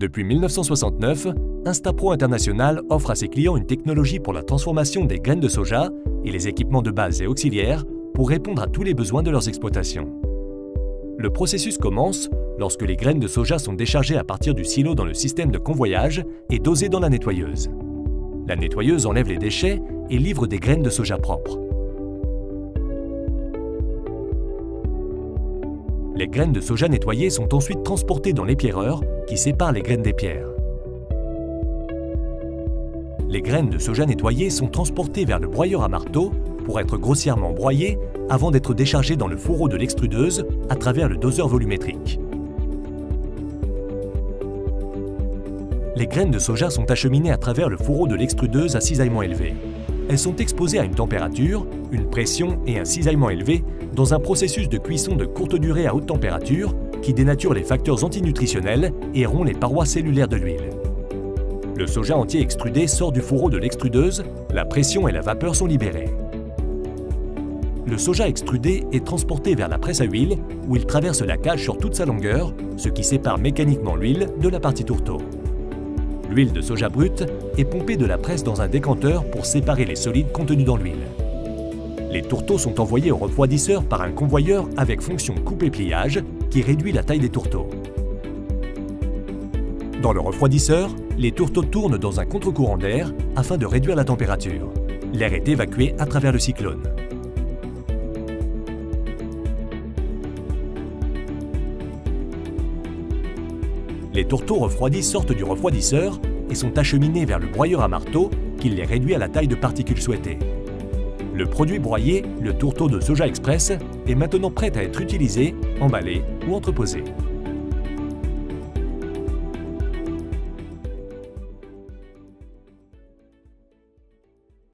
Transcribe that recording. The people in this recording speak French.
Depuis 1969, Instapro International offre à ses clients une technologie pour la transformation des graines de soja et les équipements de base et auxiliaires pour répondre à tous les besoins de leurs exploitations. Le processus commence lorsque les graines de soja sont déchargées à partir du silo dans le système de convoyage et dosées dans la nettoyeuse. La nettoyeuse enlève les déchets et livre des graines de soja propres. Les graines de soja nettoyées sont ensuite transportées dans l'épierreur qui sépare les graines des pierres. Les graines de soja nettoyées sont transportées vers le broyeur à marteau pour être grossièrement broyées avant d'être déchargées dans le fourreau de l'extrudeuse à travers le doseur volumétrique. Les graines de soja sont acheminées à travers le fourreau de l'extrudeuse à cisaillement élevé. Elles sont exposées à une température, une pression et un cisaillement élevé dans un processus de cuisson de courte durée à haute température qui dénature les facteurs antinutritionnels et rompt les parois cellulaires de l'huile. Le soja entier extrudé sort du fourreau de l'extrudeuse, la pression et la vapeur sont libérées. Le soja extrudé est transporté vers la presse à huile où il traverse la cage sur toute sa longueur, ce qui sépare mécaniquement l'huile de la partie tourteau. L'huile de soja brute est pompée de la presse dans un décanteur pour séparer les solides contenus dans l'huile. Les tourteaux sont envoyés au refroidisseur par un convoyeur avec fonction coupe et pliage qui réduit la taille des tourteaux. Dans le refroidisseur, les tourteaux tournent dans un contre-courant d'air afin de réduire la température. L'air est évacué à travers le cyclone. Les tourteaux refroidis sortent du refroidisseur et sont acheminés vers le broyeur à marteau qui les réduit à la taille de particules souhaitée. Le produit broyé, le tourteau de soja express, est maintenant prêt à être utilisé, emballé ou entreposé.